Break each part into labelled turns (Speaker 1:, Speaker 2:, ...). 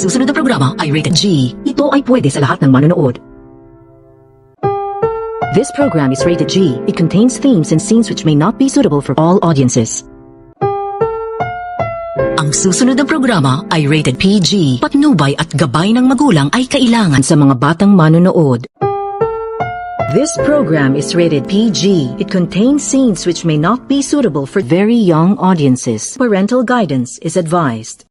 Speaker 1: susunod na programa ay rated G. Ito ay pwede sa lahat ng manonood. This program is rated G. It contains themes and scenes which may not be suitable for all audiences. Ang susunod na programa ay rated PG. Patnubay at gabay ng magulang ay kailangan sa mga batang manonood. This program is rated PG. It contains scenes which may not be suitable for very young audiences. Parental guidance is advised.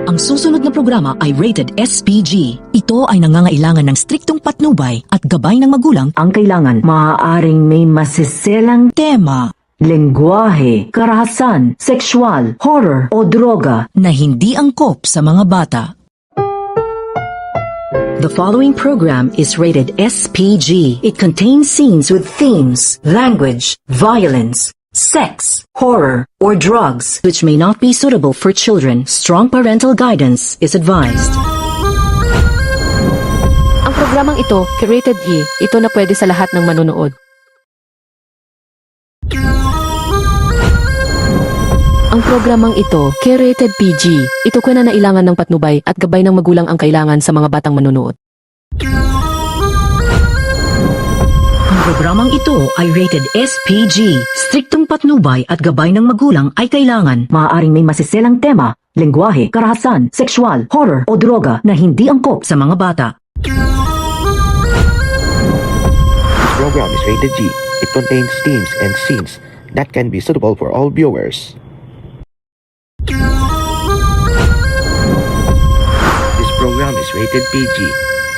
Speaker 1: Ang susunod na programa ay rated SPG. Ito ay nangangailangan ng striktong patnubay at gabay ng magulang ang kailangan. Maaaring may masiselang tema, lengguwahe, karahasan, sexual, horror o droga na hindi angkop sa mga bata. The following program is rated SPG. It contains scenes with themes, language, violence, sex, horror, or drugs, which may not be suitable for children. Strong parental guidance is advised.
Speaker 2: Ang programang ito, rated E, ito na pwede sa lahat ng manonood. Ang programang ito, rated PG. Ito na nailangan ng patnubay at gabay ng magulang ang kailangan sa mga batang manonood.
Speaker 1: Ang programang ito ay rated SPG. Striktong patnubay at gabay ng magulang ay kailangan. Maaaring may masiselang tema, lengguwahe, karahasan, sexual, horror o droga na hindi angkop sa mga bata.
Speaker 3: This program is rated G. It contains themes and scenes that can be suitable for all viewers. This program is rated PG.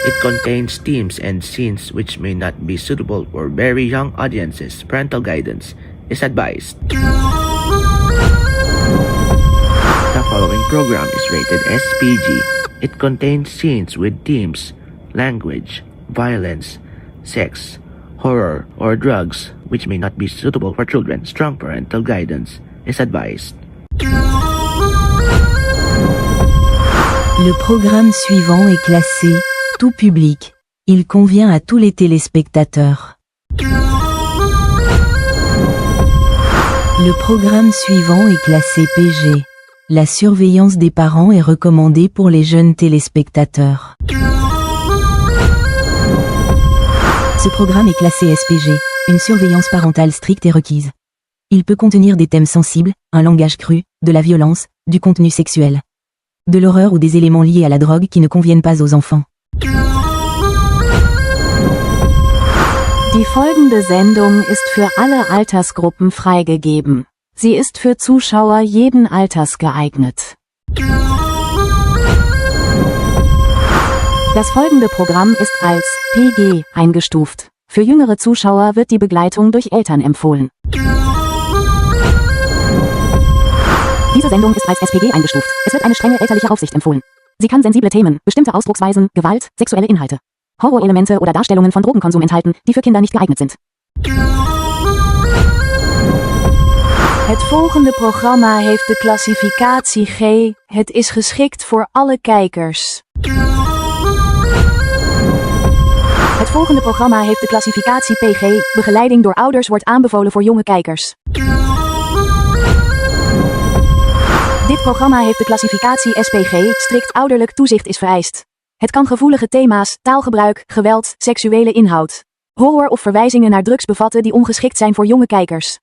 Speaker 3: It contains themes and scenes which may not be suitable for very young audiences. Parental guidance is advised. The following program is rated SPG. It contains scenes with themes, language, violence, sex, horror, or drugs which may not be suitable for children. Strong parental guidance is advised.
Speaker 4: Le programme suivant est classé tout public. Il convient à tous les téléspectateurs. Le programme suivant est classé PG. La surveillance des parents est recommandée pour les jeunes téléspectateurs. Ce programme est classé SPG. Une surveillance parentale stricte est requise. Il peut contenir des thèmes sensibles, un langage cru, de la violence, du contenu sexuel, de l'horreur ou des éléments liés à la drogue qui ne conviennent pas aux enfants.
Speaker 5: Die folgende Sendung ist für alle Altersgruppen freigegeben. Sie ist für Zuschauer jeden Alters geeignet. Das folgende Programm ist als PG eingestuft. Für jüngere Zuschauer wird die Begleitung durch Eltern empfohlen. Diese Sendung ist als SPG eingestuft. Es wird eine strenge elterliche Aufsicht empfohlen. Sie kann sensible Themen, bestimmte Ausdrucksweisen, Gewalt, sexuelle Inhalte, Horrorelemente oder Darstellungen von Drogenkonsum enthalten, die für Kinder niet geeignet sind. Het volgende programma heeft de klassificatie G. Het is geschikt voor alle kijkers. Het volgende programma heeft de klassificatie PG. Begeleiding door ouders wordt aanbevolen voor jonge kijkers. Dit programma heeft de klassificatie SPG. Strikt ouderlijk toezicht is vereist. Het kan gevoelige thema's, taalgebruik, geweld, seksuele inhoud, horror of verwijzingen naar drugs bevatten die ongeschikt zijn voor jonge kijkers.